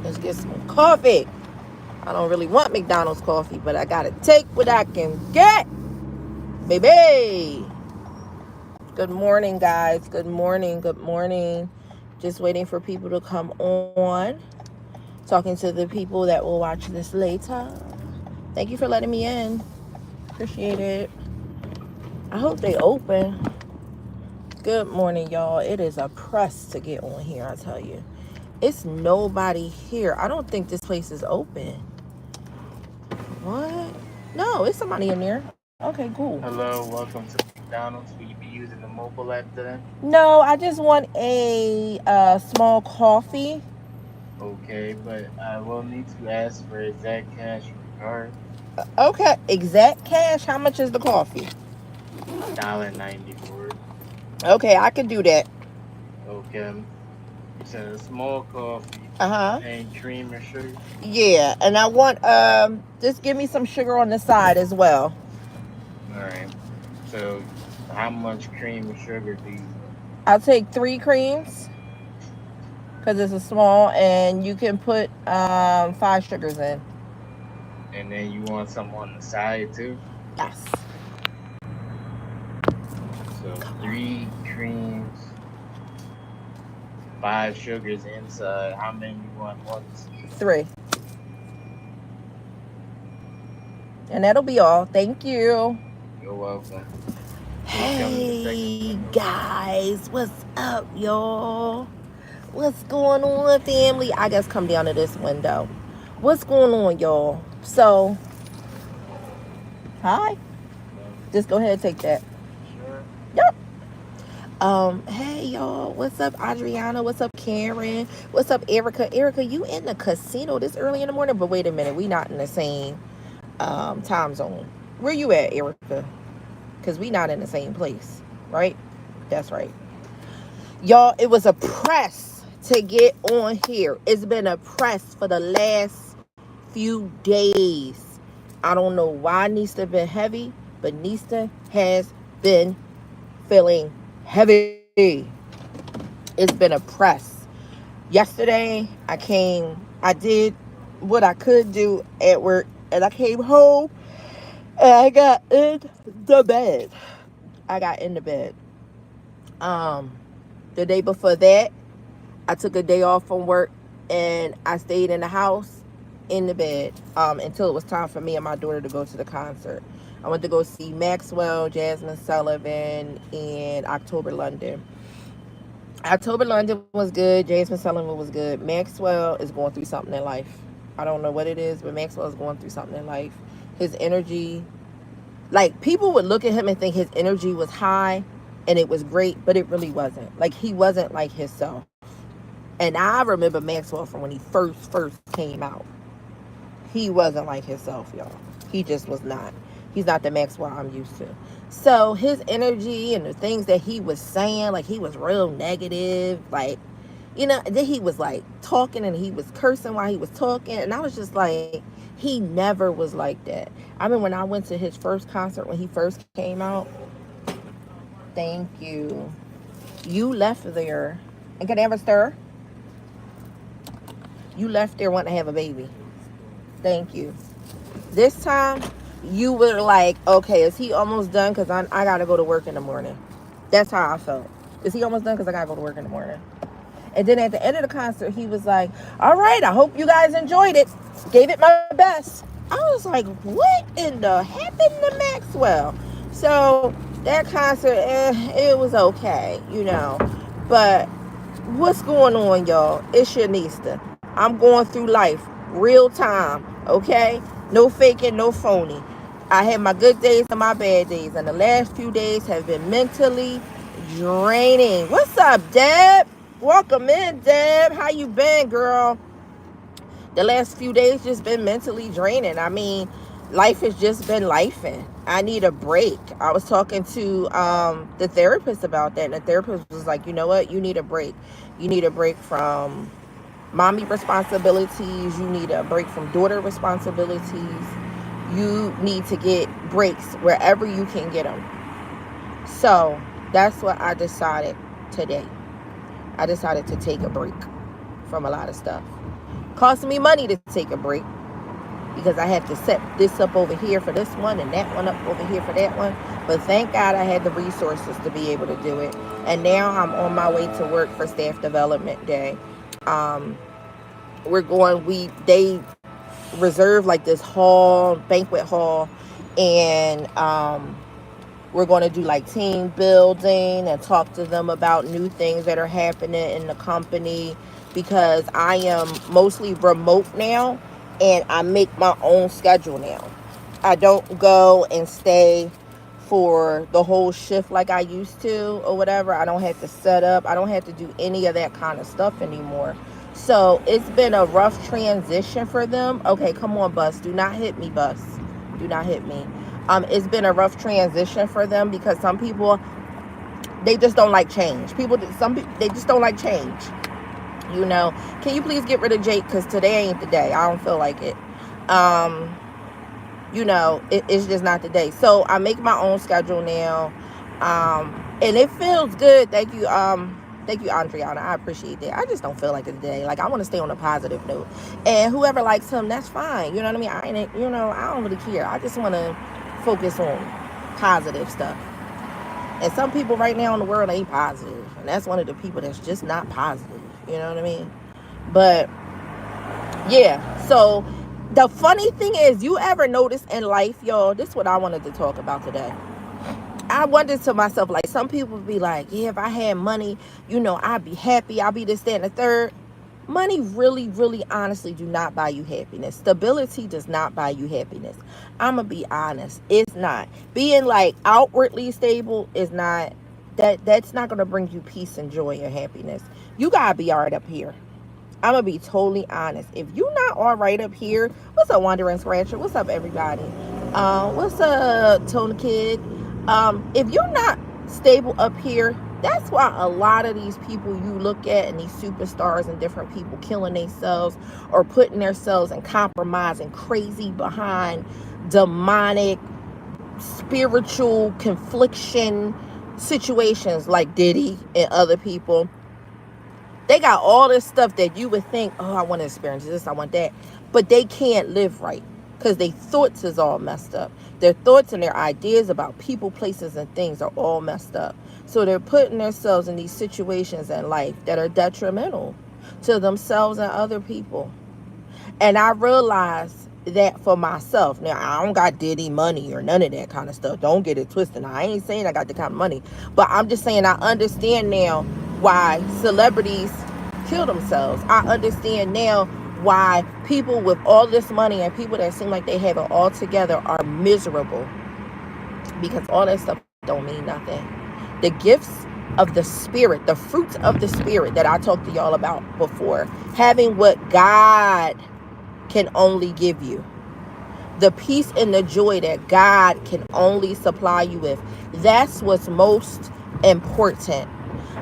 Let's get some coffee. I don't really want McDonald's coffee, but I gotta take what I can get, baby. Good morning, guys. Good morning. Good morning. Just waiting for people to come on. Talking to the people that will watch this later. Thank you for letting me in. Appreciate it. I hope they open. Good morning, y'all. It is a press to get on here, I tell you. It's nobody here. I don't think this place is open. What? No, it's somebody in there. Okay, cool. Hello, welcome to McDonald's. Will you be using the mobile app today? No, I just want a small coffee. Okay, but I will need to ask for exact cash or card. Okay, exact cash. How much is the coffee? $1.90 for it. Okay, I can do that. Okay. You said a small coffee Uh huh. and cream or sugar? Yeah, and I want just give me some sugar on the side as well. Alright. So how much cream or sugar do you want? I'll take 3 creams because it's a small, and you can put 5 sugars in. And then you want some on the side too? Yes. So 3 creams, 5 sugars inside. How many you want once? 3, and that'll be all. Thank you. You're welcome. Please come to the second Hey floor. guys, what's up, y'all? What's going on, family? I guess come down to this window. What's going on, y'all? So, hi. Hello. Just go ahead and take that. Sure. Yep. Hey y'all, what's up, Adriana? What's up, Karen? What's up, Erica? Erica, you in the casino this early in the morning? But wait a minute, we not in the same time zone. Where you at, Erica? Because we not in the same place, right? That's right. Y'all, it was a press to get on here. It's been a press for the last few days. I don't know why Nista been heavy, but Nista has been feeling heavy. It's been a press. Yesterday, I did what I could do at work, and I came home and I got in the bed. I got in the bed. Um, the day before that, I took a day off from work and I stayed in the house in the bed until it was time for me and my daughter to go to the concert. I went to go see Maxwell, Jasmine Sullivan, and October London. October London was good. Jasmine Sullivan was good. Maxwell is going through something in life. I don't know what it is, but Maxwell is going through something in life. His energy, like, people would look at him and think his energy was high and it was great, but it really wasn't. Like, he wasn't like himself. And I remember Maxwell from when he first came out. He wasn't like himself, y'all. He just was not. He's not the Maxwell I'm used to. So his energy and the things that he was saying, like, he was real negative. Like, then he was like talking and he was cursing while he was talking. And I was just like, he never was like that. I mean, when I went to his first concert when he first came out, thank you. You left there. And can I ever stir? You left there wanting to have a baby. Thank you. This time, you were like, okay, is he almost done? Because I got to go to work in the morning. That's how I felt. Is he almost done? Because I got to go to work in the morning. And then at the end of the concert, he was like, all right, I hope you guys enjoyed it. Gave it my best. I was like, what in the happened to Maxwell? So that concert, it was okay, But what's going on, y'all? It's Nista. I'm going through life real time, okay? No faking, no phony. I had my good days and my bad days, and the last few days have been mentally draining. What's up, Deb? Welcome in, Deb. How you been, girl? The last few days just been mentally draining. I mean, life has just been lifing. I need a break. I was talking to the therapist about that, and the therapist was like, you know what? You need a break. You need a break from mommy responsibilities. You need a break from daughter responsibilities. You need to get breaks wherever you can get them. So that's what I decided today. I decided to take a break from a lot of stuff. Cost me money to take a break because I had to set this up over here for this one and that one up over here for that one. But thank God I had the resources to be able to do it. And now I'm on my way to work for staff development day. Um, they reserve like this banquet hall, and we're going to do like team building and talk to them about new things that are happening in the company, because I am mostly remote now and I make my own schedule now. I don't go and stay for the whole shift like I used to or whatever. I don't have to set up. I don't have to do any of that kind of stuff anymore. So it's been a rough transition for them. Okay, come on, bus. Do not hit me, bus. Do not hit me. It's been a rough transition for them because some people, they just don't like change. They just don't like change. Can you please get rid of Jake, because today ain't the day. I don't feel like it. Um, it's just not the day. So I make my own schedule now. And it feels good. Thank you, Andriana. I appreciate that. I just don't feel like it today. Like, I want to stay on a positive note. And whoever likes him, that's fine. You know what I mean? I don't really care. I just want to focus on positive stuff. And some people right now in the world ain't positive. And that's one of the people that's just not positive. You know what I mean? But yeah, so the funny thing is, you ever notice in life, y'all, this is what I wanted to talk about today. I wondered to myself, like, some people be like, yeah, if I had money, I'd be happy, I'd be this, that, and the third. Money really, really, honestly do not buy you happiness. Stability does not buy you happiness. I'm going to be honest. It's not. Being, like, outwardly stable is not, that's not going to bring you peace and joy and happiness. You got to be all right up here. I'm going to be totally honest. If you're not all right up here, what's up, Wandering Scratcher? What's up, everybody? What's up, Tony Kid? If you're not stable up here, that's why a lot of these people you look at and these superstars and different people killing themselves or putting themselves in compromising crazy behind demonic spiritual confliction situations like Diddy and other people. They got all this stuff that you would think, oh, I want to experience this, I want that. But they can't live right because their thoughts is all messed up. Their thoughts and their ideas about people, places, and things are all messed up. So they're putting themselves in these situations in life that are detrimental to themselves and other people. And I realized that for myself. Now, I don't got Diddy money or none of that kind of stuff. Don't get it twisted. Now, I ain't saying I got the kind of money. But I'm just saying I understand now why celebrities kill themselves. I understand now why people with all this money and people that seem like they have it all together are miserable. Because all that stuff don't mean nothing. The gifts of the spirit, the fruits of the spirit that I talked to y'all about before, having what God can only give you, the peace and the joy that God can only supply you with, that's what's most important.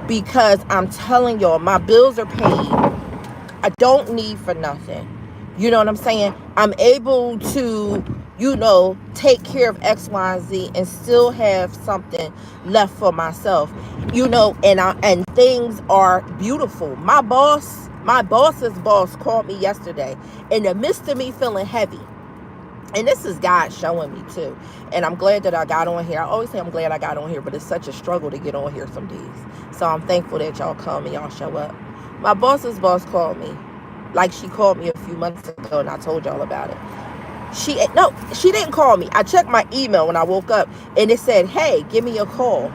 Because I'm telling y'all, my bills are paid. I don't need for nothing. You know what I'm saying? I'm able to, take care of X, Y, and Z and still have something left for myself. And things are beautiful. My boss's boss called me yesterday in the midst of me feeling heavy. And this is God showing me too. And I'm glad that I got on here. I always say I'm glad I got on here, but it's such a struggle to get on here some days. So I'm thankful that y'all come and y'all show up. My boss's boss called me. Like she called me a few months ago and I told y'all about it. She didn't call me. I checked my email when I woke up and it said, hey, give me a call.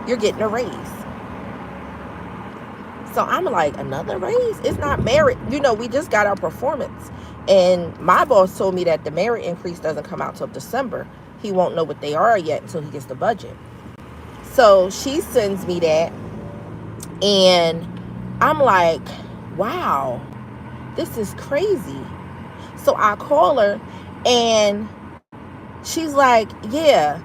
You're getting a raise. So I'm like, another raise? It's not merit. We just got our performance. And my boss told me that the merit increase doesn't come out till December. He won't know what they are yet until he gets the budget. So she sends me that. And I'm like, wow, this is crazy. So I call her and she's like, yeah,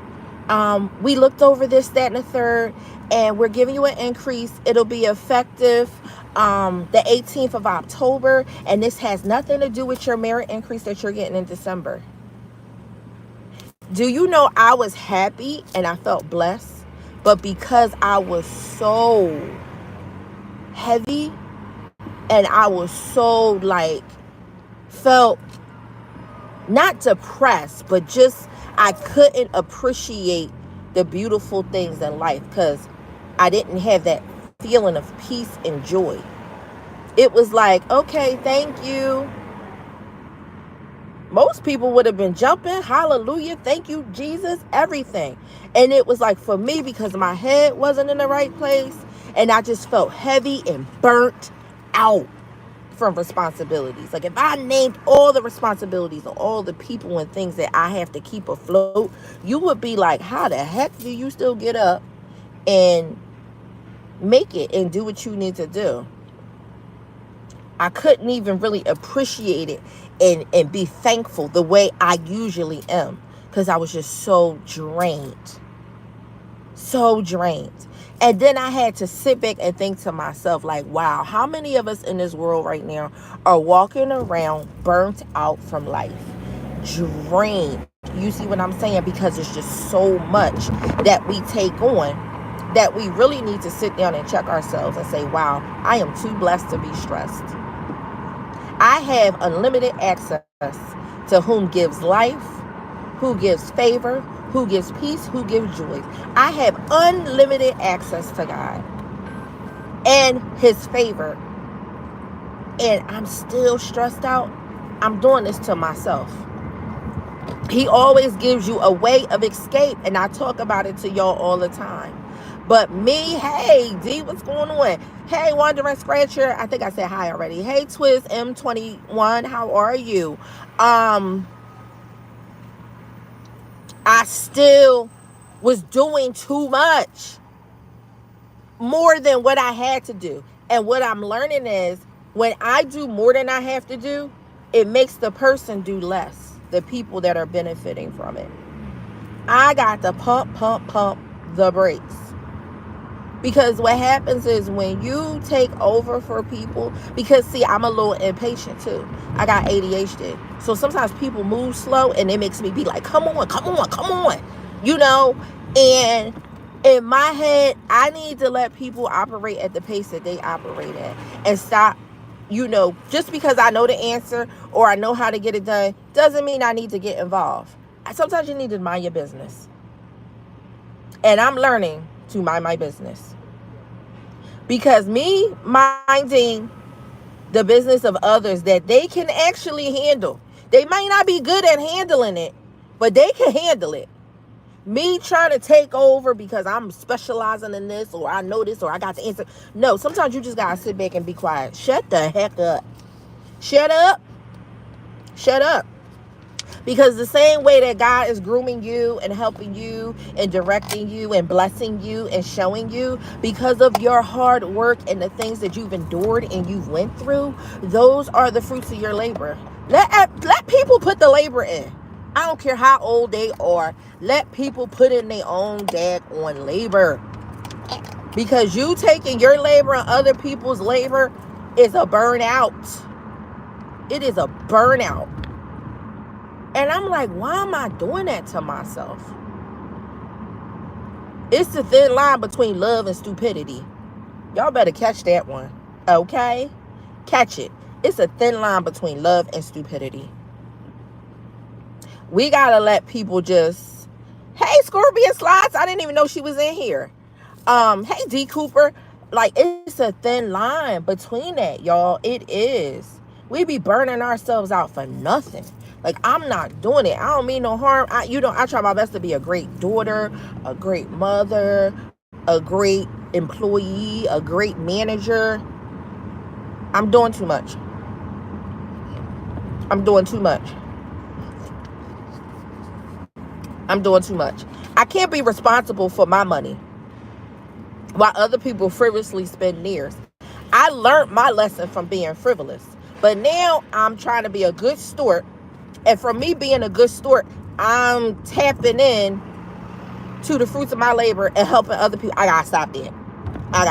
we looked over this, that, and the third, and we're giving you an increase. It'll be effective the 18th of October, and this has nothing to do with your merit increase that you're getting in December. Do you know I was happy and I felt blessed, but because I was so heavy and I was so like felt not depressed, but just I couldn't appreciate the beautiful things in life because I didn't have that feeling of peace and joy. It was like, okay, thank you. Most people would have been jumping, hallelujah, thank you, Jesus, everything. And it was like for me, because my head wasn't in the right place, and I just felt heavy and burnt out from responsibilities. Like if I named all the responsibilities of all the people and things that I have to keep afloat, you would be like, how the heck do you still get up and make it and do what you need to do? I couldn't even really appreciate it and be thankful the way I usually am because I was just so drained. So drained. And then I had to sit back and think to myself, like, wow, how many of us in this world right now are walking around burnt out from life? Drained. You see what I'm saying? Because it's just so much that we take on that we really need to sit down and check ourselves and say, wow, I am too blessed to be stressed. I have unlimited access to whom gives life, who gives favor, who gives peace, who gives joy. I have unlimited access to God and his favor. And I'm still stressed out. I'm doing this to myself. He always gives you a way of escape. And I talk about it to y'all all the time. But me, hey, D, what's going on? Hey, Wandering Scratcher. I think I said hi already. Hey, Twiz M21, how are you? I still was doing too much, more than what I had to do. And what I'm learning is when I do more than I have to do, it makes the person do less, the people that are benefiting from it. I got to pump the brakes. Because what happens is when you take over for people, because see, I'm a little impatient too. I got ADHD. So sometimes people move slow and it makes me be like, come on. You know? And in my head, I need to let people operate at the pace that they operate at and stop, just because I know the answer or I know how to get it done, doesn't mean I need to get involved. Sometimes you need to mind your business. And I'm learning to mind my business. Because me minding the business of others that they can actually handle. They might not be good at handling it, but they can handle it. Me trying to take over because I'm specializing in this or I know this or I got the answer. No, sometimes you just got to sit back and be quiet. Shut the heck up. Shut up. Shut up. Because the same way that God is grooming you and helping you and directing you and blessing you and showing you because of your hard work and the things that you've endured and you've went through, those are the fruits of your labor. Let people put the labor in. I don't care how old they are. Let people put in their own daggone labor. Because you taking your labor and other people's labor is a burnout. It is a burnout. And I'm like, why am I doing that to myself? It's the thin line between love and stupidity. Y'all better catch that one. Okay? Catch it. It's a thin line between love and stupidity. We gotta let people just, hey, Scorpion Slides, I didn't even know she was in here. Hey, D Cooper. Like, it's a thin line between that, y'all. It is. We be burning ourselves out for nothing. Like, I'm not doing it. I don't mean no harm. I try my best to be a great daughter, a great mother, a great employee, a great manager. I'm doing too much. I'm doing too much. I'm doing too much. I can't be responsible for my money while other people frivolously spend theirs. I learned my lesson from being frivolous. But now I'm trying to be a good steward. And from me being a good steward, I'm tapping in to the fruits of my labor and helping other people. I gotta stop that. I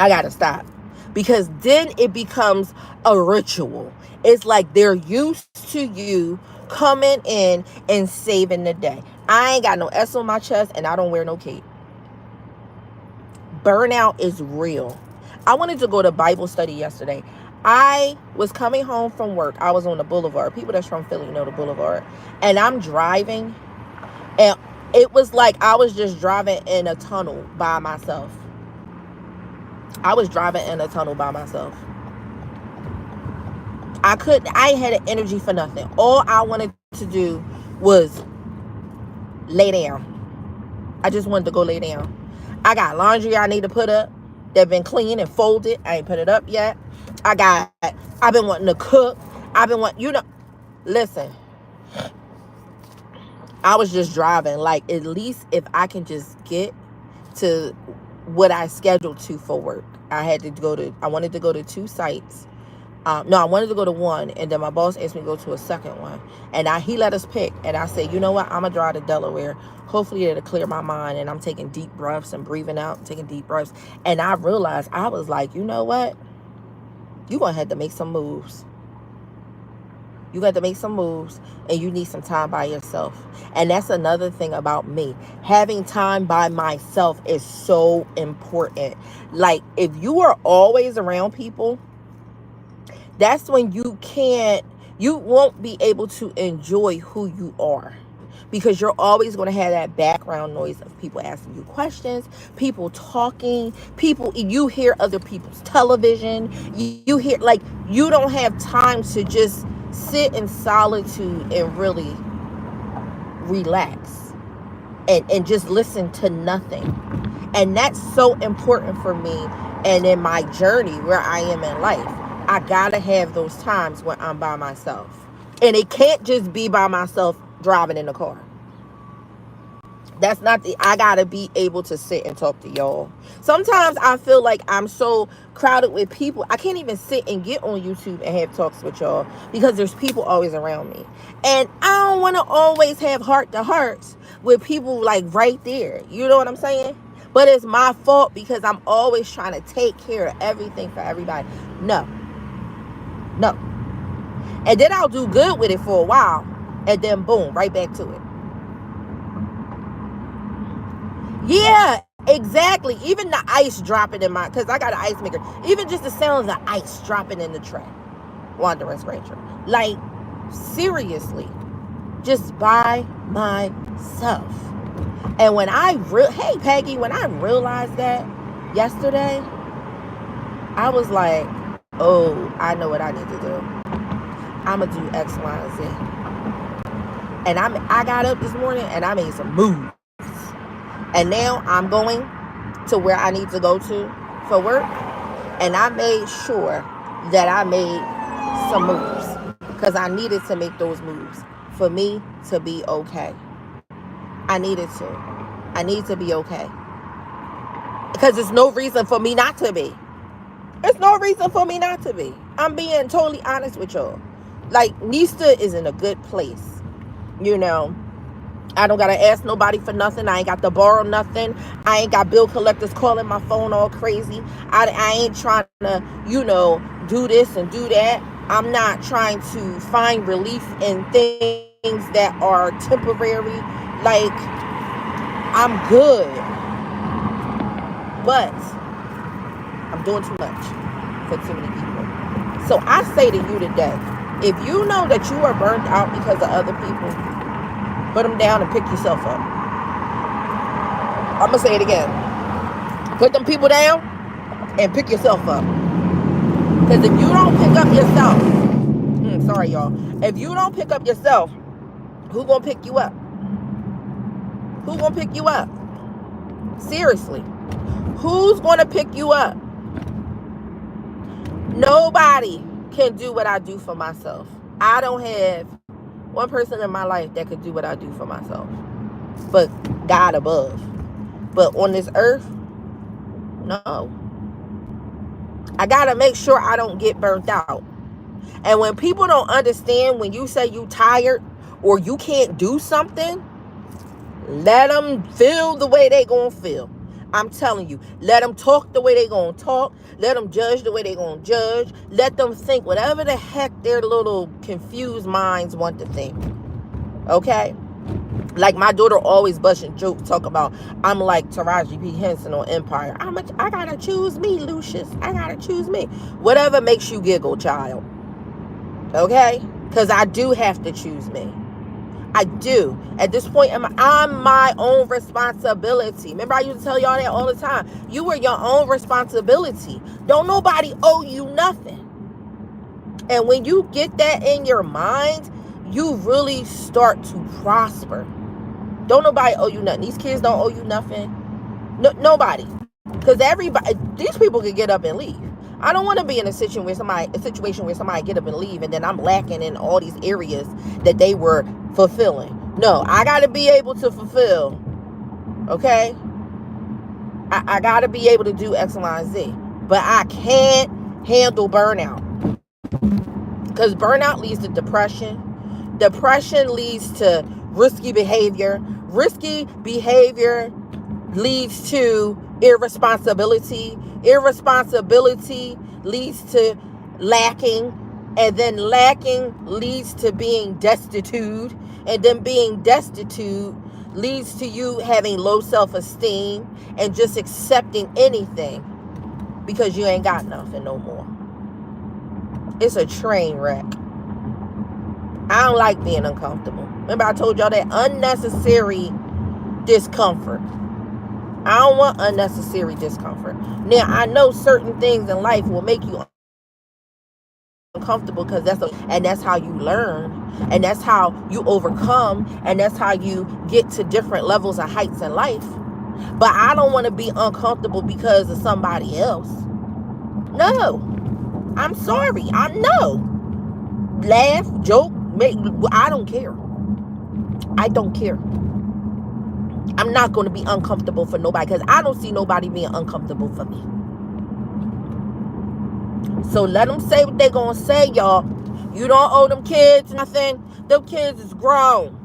gotta stop. Because then it becomes a ritual. It's like they're used to you coming in and saving the day. I ain't got no S on my chest and I don't wear no cape. Burnout is real. I wanted to go to Bible study yesterday. I was coming home from work. I was on the boulevard. People that's from Philly know the boulevard. And I'm driving, and it was like I was just driving in a tunnel by myself. I was driving in a tunnel by myself. I ain't had the energy for nothing. All I wanted to do was lay down. I just wanted to go lay down. I got laundry I need to put up that been clean and folded. I ain't put it up yet. I've been wanting to cook. I've been wanting, listen, I was just driving. Like, at least if I can just get to what I scheduled to for work. I wanted to go to 2 sites. No, I wanted to go to one, and then my boss asked me to go to a second one. And he let us pick. And I said, you know what? I'm going to drive to Delaware. Hopefully it'll clear my mind. And I'm taking deep breaths and breathing out, taking deep breaths. And I realized, I was like, you know what? You're going to have to make some moves. You got to make some moves, and you need some time by yourself. And that's another thing about me. Having time by myself is so important. Like, if you are always around people, that's when you won't be able to enjoy who you are, because you're always going to have that background noise of people asking you questions, people talking, you hear other people's television, you hear, like, you don't have time to just sit in solitude and really relax and just listen to nothing. And that's so important for me, and in my journey where I am in life. I gotta have those times when I'm by myself. And it can't just be by myself driving in the car. I gotta be able to sit and talk to y'all. Sometimes I feel like I'm so crowded with people, I can't even sit and get on YouTube and have talks with y'all, because there's people always around me. And I don't want to always have heart to hearts with people like right there. You know what I'm saying? But it's my fault, because I'm always trying to take care of everything for everybody. No. And then I'll do good with it for a while, and then boom, right back to it. Yeah, exactly. Even the ice dropping in because I got an ice maker. Even just the sound of the ice dropping in the tray. Wandering Scratcher. Like, seriously. Just by myself. And when hey Peggy, when I realized that yesterday, I was like, oh, I know what I need to do. I'm going to do X, Y, and Z. And I got up this morning and I made some moves. And now I'm going to where I need to go to for work. And I made sure that I made some moves, because I needed to make those moves for me to be okay. I need to be okay. Because there's no reason for me not to be. There's no reason for me not to be. I'm being totally honest with y'all. Like, Nista is in a good place. You know, I don't got to ask nobody for nothing. I ain't got to borrow nothing. I ain't got bill collectors calling my phone all crazy. I ain't trying to, do this and do that. I'm not trying to find relief in things that are temporary. Like, I'm good. But I'm doing too much for too many people. So I say to you today, if you know that you are burnt out because of other people, put them down and pick yourself up. I'm going to say it again. Put them people down and pick yourself up. Because if you don't pick up yourself, sorry y'all, if you don't pick up yourself, who going to pick you up? Who going to pick you up? Seriously. Who's going to pick you up? Nobody can do what I do for myself. I don't have one person in my life that could do what I do for myself, but God above. But on this earth, no. I gotta make sure I don't get burnt out. And when people don't understand, when you say you tired or you can't do something, let them feel the way they gonna feel. I'm telling you, let them talk the way they gonna talk. Let them judge the way they gonna judge. Let them think whatever the heck their little confused minds want to think. Okay? Like my daughter always busting jokes, talk about I'm like Taraji P. Henson on Empire. I gotta choose me, Lucius. I gotta choose me. Whatever makes you giggle, child. Okay? Because I do have to choose me. I do. At this point, I'm my own responsibility. Remember, I used to tell y'all that all the time. You are your own responsibility. Don't nobody owe you nothing. And when you get that in your mind, you really start to prosper. Don't nobody owe you nothing. These kids don't owe you nothing. No, nobody. Because everybody, these people can get up and leave. I don't want to be in a situation where somebody get up and leave, and then I'm lacking in all these areas that they were fulfilling. No, I got to be able to fulfill. Okay, I got to be able to do X, Y, and Z. But I can't handle burnout, because burnout leads to depression. Depression leads to risky behavior. Risky behavior leads to irresponsibility. Irresponsibility leads to lacking. And then lacking leads to being destitute. And then being destitute leads to you having low self-esteem and just accepting anything because you ain't got nothing no more. It's a train wreck. I don't like being uncomfortable. Remember I told y'all that unnecessary discomfort. I don't want unnecessary discomfort. Now, I know certain things in life will make you uncomfortable because that's how you learn, and that's how you overcome, and that's how you get to different levels and heights in life. But I don't want to be uncomfortable because of somebody else. No. I'm sorry. I know. Laugh, joke, I don't care. I don't care. I'm not going to be uncomfortable for nobody because I don't see nobody being uncomfortable for me. So let them say what they're going to say, y'all. You don't owe them kids nothing. Them kids is grown.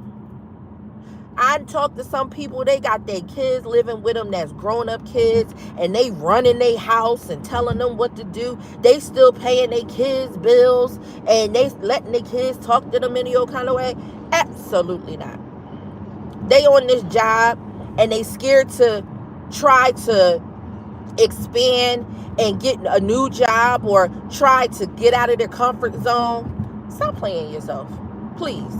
I talked to some people, they got their kids living with them that's grown-up kids, and they running their house and telling them what to do. They still paying their kids' bills, and they letting their kids talk to them any old kind of way. Absolutely not. They on this job, and they scared to try to expand and get a new job or try to get out of their comfort zone. Stop playing yourself, please.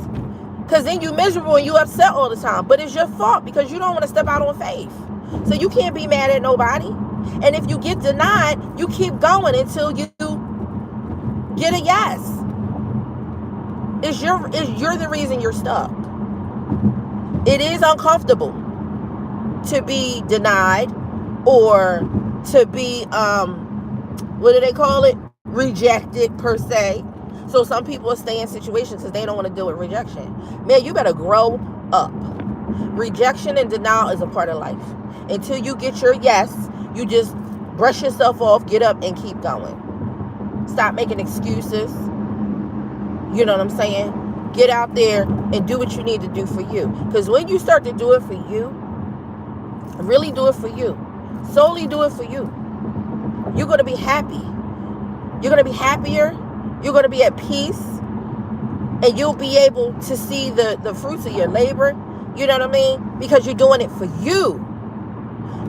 Because then you miserable and you upset all the time. But it's your fault because you don't want to step out on faith. So you can't be mad at nobody. And if you get denied, you keep going until you get a yes. You're the reason you're stuck. It is uncomfortable to be denied or to be, what do they call it? Rejected, per se. So some people stay in situations because they don't want to deal with rejection. Man, you better grow up. Rejection and denial is a part of life. Until you get your yes, you just brush yourself off, get up, and keep going. Stop making excuses. You know what I'm saying? Get out there and do what you need to do for you. Because when you start to do it for you, really do it for you, solely do it for you, you're going to be happy. You're going to be happier. You're going to be at peace, and you'll be able to see the fruits of your labor. You know what I mean? Because you're doing it for you.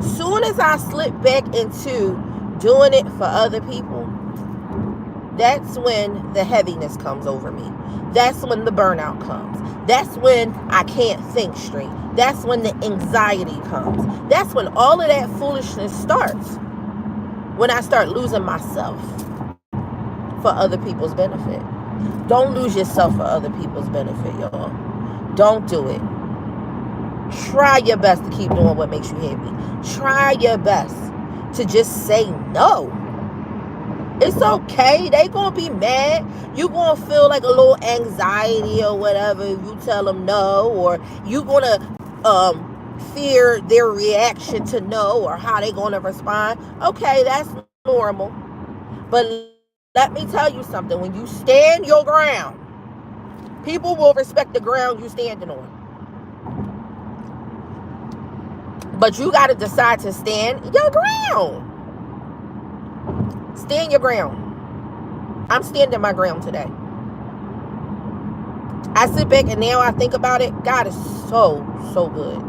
Soon as I slip back into doing it for other people, that's when the heaviness comes over me. That's when the burnout comes. That's when I can't think straight. That's when the anxiety comes. That's when all of that foolishness starts. When I start losing myself for other people's benefit. Don't lose yourself for other people's benefit, y'all. Don't do it. Try your best to keep doing what makes you happy. Try your best to just say no. It's okay. They gonna be mad. You gonna feel like a little anxiety or whatever if you tell them no, or you gonna fear their reaction to no or how they gonna respond. Okay, that's normal. But let me tell you something. When you stand your ground, people will respect the ground you standing on. But you got to decide to stand your ground. Stand your ground. I'm standing my ground today. I sit back and now I think about it. God is so, so good.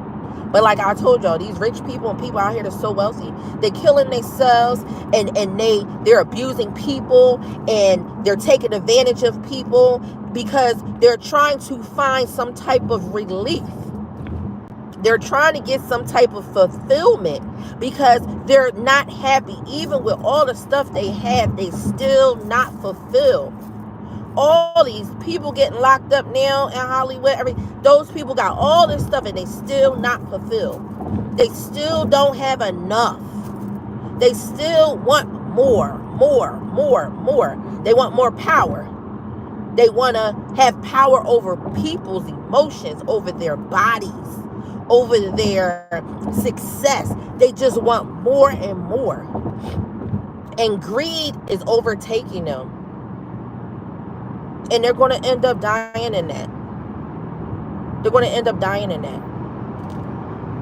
But like I told y'all, these rich people and people out here that's so wealthy, they're killing themselves, and they're abusing people, and they're taking advantage of people because they're trying to find some type of relief. They're trying to get some type of fulfillment because they're not happy. Even with all the stuff they have, they still not fulfilled. All these people getting locked up now in Hollywood, those people got all this stuff and they still not fulfilled. They still don't have enough. They still want more, more, more, more. They want more power. They want to have power over people's emotions, over their bodies, over their success. They just want more and more. And greed is overtaking them. And they're going to end up dying in that. They're going to end up dying in that.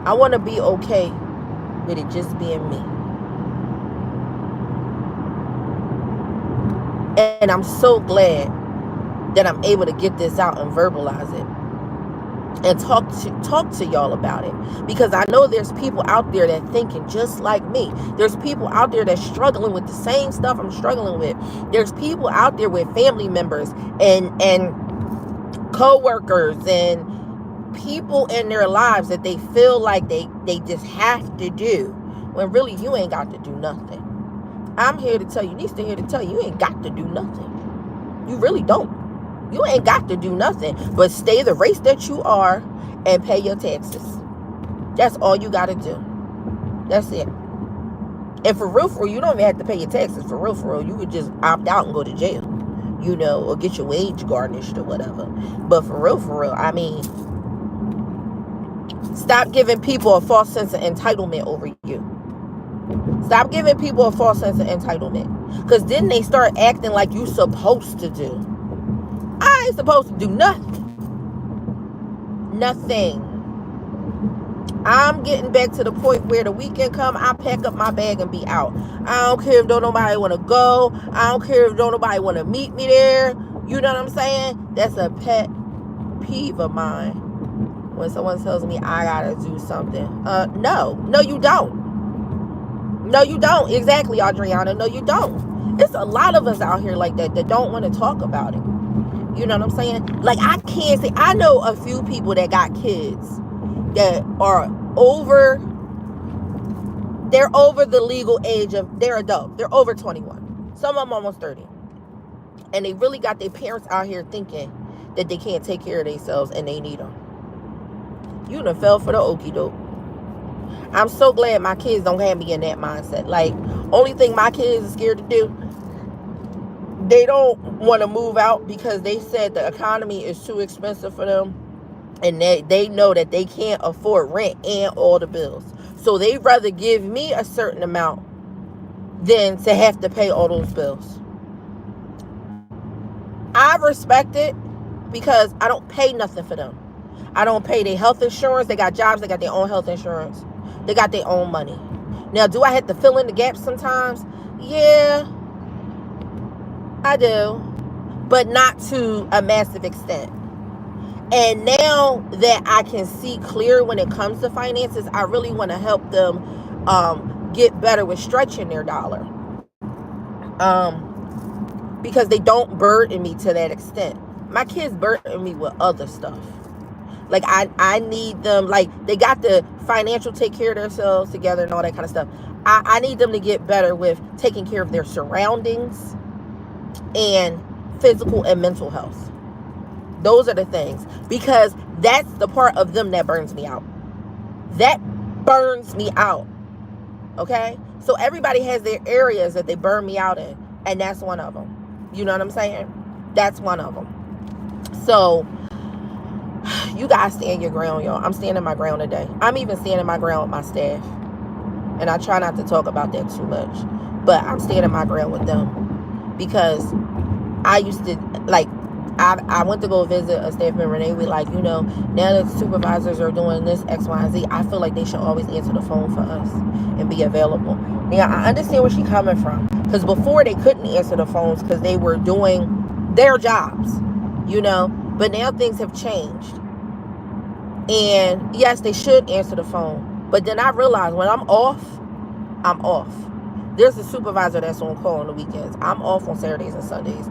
I want to be okay with it just being me. And I'm so glad that I'm able to get this out and verbalize it and talk to y'all about it, because I know there's people out there that thinking just like me. There's people out there that's struggling with the same stuff I'm struggling with. There's people out there with family members and co-workers and people in their lives that they feel like they just have to do, when really you ain't got to do nothing. I'm here to tell you, Nista here to tell you, you ain't got to do nothing. You really don't. You ain't got to do nothing but stay the race that you are and pay your taxes. That's all you got to do. That's it. And for real, you don't even have to pay your taxes. For real, you could just opt out and go to jail, or get your wage garnished or whatever. But for real, I mean, stop giving people a false sense of entitlement over you. Stop giving people a false sense of entitlement. Because then they start acting like you supposed to do. I ain't supposed to do nothing. Nothing. I'm getting back to the point where the weekend come, I pack up my bag and be out. I don't care if don't nobody want to go. I don't care if don't nobody want to meet me there. You know what I'm saying? That's a pet peeve of mine. When someone tells me I gotta do something. No, you don't. No, you don't. Exactly, Adriana. No, you don't. It's a lot of us out here like that don't want to talk about it. You know what I'm saying? Like, I can't say, I know a few people that got kids that are they're over the legal age of, they're adult. They're over 21. Some of them almost 30. And they really got their parents out here thinking that they can't take care of themselves and they need them. You done fell for the okie doke. I'm so glad my kids don't have me in that mindset. Like, only thing my kids are scared to do, they don't want to move out because they said the economy is too expensive for them. And they know that they can't afford rent and all the bills. So they'd rather give me a certain amount than to have to pay all those bills. I respect it because I don't pay nothing for them. I don't pay their health insurance. They got jobs. They got their own health insurance. They got their own money. Now, do I have to fill in the gaps sometimes? Yeah, I do. But not to a massive extent. And now that I can see clear when it comes to finances, I really want to help them get better with stretching their dollar. Because they don't burden me to that extent. My kids burden me with other stuff. Like, I need them, like, they got the financial take care of themselves together and all that kind of stuff. I need them to get better with taking care of their surroundings and physical and mental health. Those are the things. Because that's the part of them that burns me out. That burns me out. Okay? So everybody has their areas that they burn me out in. And that's one of them. You know what I'm saying? That's one of them. So, you guys stand your ground, y'all. I'm standing my ground today. I'm even standing my ground with my staff. And I try not to talk about that too much. But I'm standing my ground with them. Because I used to, like, I went to go visit a staff member and they were like, now that supervisors are doing this X, Y, and Z, I feel like they should always answer the phone for us and be available. Now, I understand where she's coming from. Because before they couldn't answer the phones because they were doing their jobs, But now things have changed. And yes, they should answer the phone. But then I realized when I'm off, I'm off. There's a supervisor that's on call on the weekends. I'm off on Saturdays and Sundays.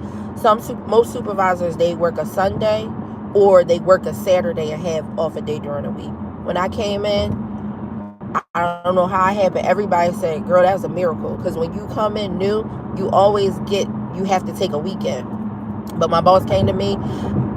Most supervisors, they work a Sunday or they work a Saturday and have off a day during the week. When I came in, I don't know how it happened. Everybody said, girl, that was a miracle. Because when you come in new, you have to take a weekend. But my boss came to me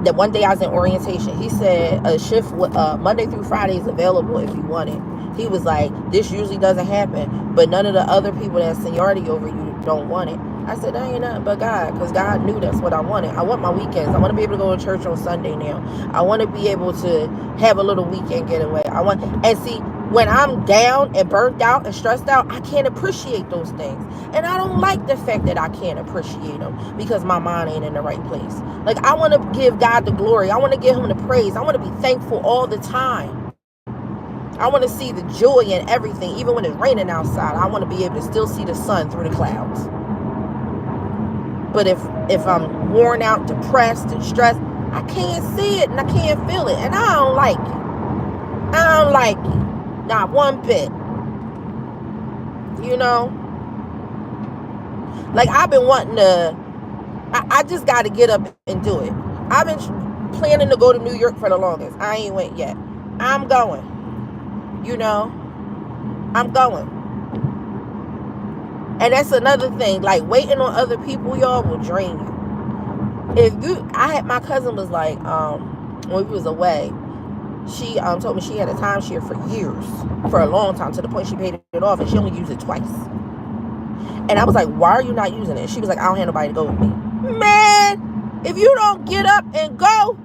that one day I was in orientation. He said a shift Monday through Friday is available if you want it. He was like, this usually doesn't happen, but none of the other people that have seniority over you don't want it. I said, that ain't nothing but God, because God knew that's what I wanted. I want my weekends. I want to be able to go to church on Sunday now. I want to be able to have a little weekend getaway. And see, when I'm down and burnt out and stressed out, I can't appreciate those things. And I don't like the fact that I can't appreciate them because my mind ain't in the right place. Like, I want to give God the glory. I want to give him the praise. I want to be thankful all the time. I want to see the joy in everything, even when it's raining outside. I want to be able to still see the sun through the clouds. But if I'm worn out, depressed, and stressed, I can't see it and I can't feel it. And I don't like it. I don't like it. Not one bit. You know? Like, I've been wanting to... I just got to get up and do it. I've been planning to go to New York for the longest. I ain't went yet. I'm going. You know? I'm going. And that's another thing. Like, waiting on other people, y'all, will drain you. My cousin was like, when we was away, she told me she had a timeshare for years, for a long time, to the point she paid it off, and she only used it twice. And I was like, why are you not using it? She was like, I don't have nobody to go with me. Man, if you don't get up and go,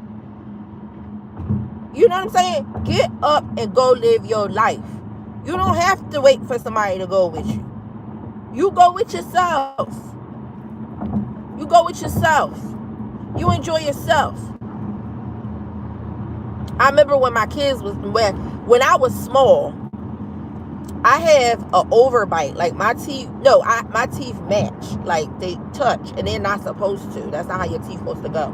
you know what I'm saying? Get up and go live your life. You don't have to wait for somebody to go with you. You go with yourself. You go with yourself. You enjoy yourself. I remember when my kids when I was small, I have an overbite. Like, my teeth match. Like, they touch, and they're not supposed to. That's not how your teeth supposed to go.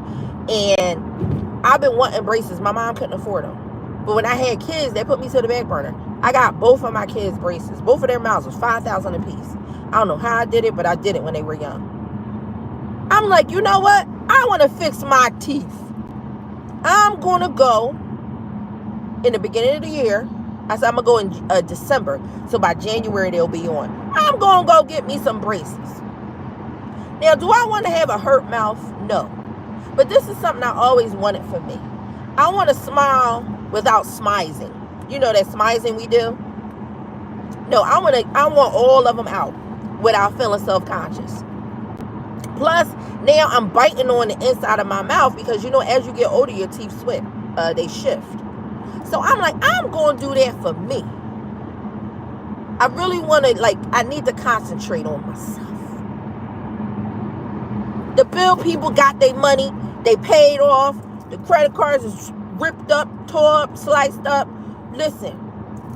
And I've been wanting braces. My mom couldn't afford them. But when I had kids, they put me to the back burner. I got both of my kids braces. Both of their mouths was $5,000 a piece. I don't know how I did it, but I did it when they were young. I'm like, you know what? I want to fix my teeth. I'm going to go in the beginning of the year. I said I'm going to go in December. So by January, they'll be on. I'm going to go get me some braces. Now, do I want to have a hurt mouth? No. But this is something I always wanted for me. I want to smile without smizing. You know that smizing we do? No, I want all of them out without feeling self-conscious. Plus, now I'm biting on the inside of my mouth because, you know, as you get older, your teeth sweat. They shift. So I'm like, I'm going to do that for me. I really want to, I need to concentrate on myself. The bill people got their money. They paid off. The credit cards is ripped up, tore up, sliced up. Listen,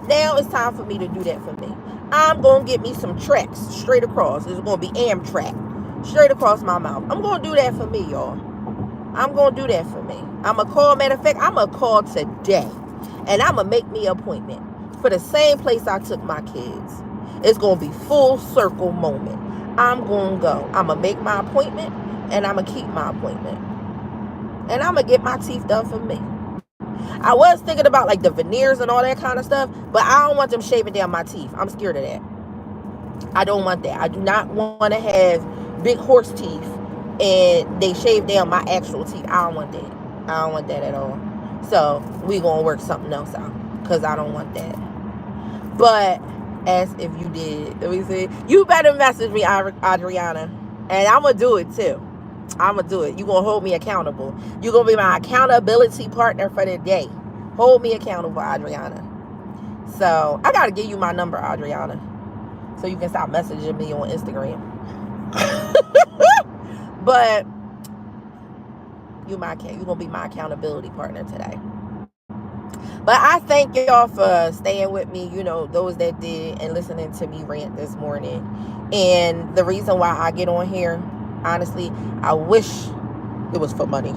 now it's time for me to do that for me. I'm going to get me some tracks straight across. It's going to be Amtrak straight across my mouth. I'm going to do that for me, y'all. I'm going to do that for me. I'm going to call, matter of fact, I'm going to call today. And I'm going to make me an appointment for the same place I took my kids. It's going to be full circle moment. I'm going to go. I'm going to make my appointment, and I'm going to keep my appointment. And I'm going to get my teeth done for me. I was thinking about, the veneers and all that kind of stuff, but I don't want them shaving down my teeth. I'm scared of that. I don't want that. I do not want to have big horse teeth and they shave down my actual teeth. I don't want that. I don't want that at all. So we gonna work something else out because I don't want that. But as if you did, let me see. You better message me, Adriana, and I'm gonna do it too. I'm gonna do it. You gonna hold me accountable. You gonna be my accountability partner for the day. Hold me accountable, Adriana. So I gotta give you my number, Adriana, so you can stop messaging me on Instagram. But you gonna be my accountability partner today. But I thank y'all for staying with me, those that did, and listening to me rant this morning. And the reason why I get on here, honestly, I wish it was for money.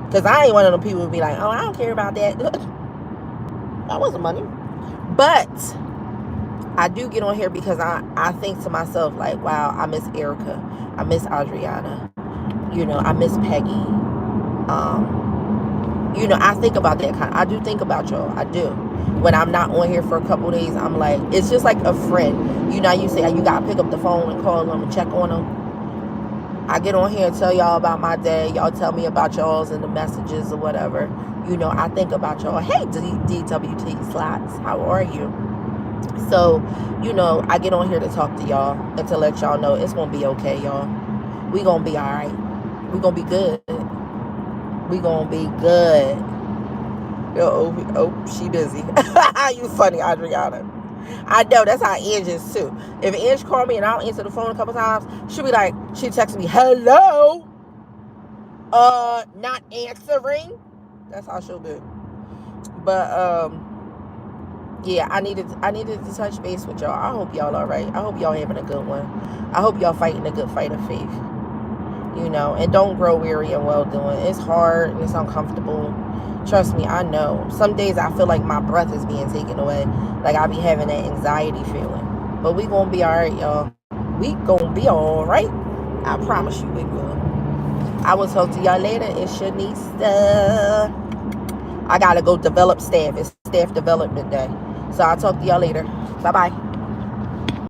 Because I ain't one of them people who be like, oh, I don't care about that. That wasn't money. But I do get on here because I think to myself, like, wow, I miss Erica. I miss Adriana. I miss Peggy. I think about that kind. I do think about y'all. I do. When I'm not on here for a couple days, I'm like, it's just like a friend. You say you gotta pick up the phone and call them and check on them. I get on here and tell y'all about my day. Y'all tell me about y'all's and the messages or whatever. I think about y'all. Hey, DWT slots, how are you? So, I get on here to talk to y'all and to let y'all know it's gonna be okay, y'all. We gonna be all right. We gonna be good. We gonna be good. She busy. You funny, Adriana. I know, that's how Ange is too. If Ange call me and I don't answer the phone a couple times, she text me, hello, not answering. That's how she'll do. But yeah, I needed to touch base with y'all. I hope y'all all right. I hope y'all having a good one. I hope y'all fighting a good fight of faith. And don't grow weary in well doing. It's hard and it's uncomfortable. Trust me, I know. Some days I feel like my breath is being taken away. Like I be having that anxiety feeling. But we gonna be all right, y'all. We gonna be all right. I promise you we will. I will talk to y'all later. It's your Nista. I gotta go develop staff. It's staff development day. So I'll talk to y'all later. Bye-bye.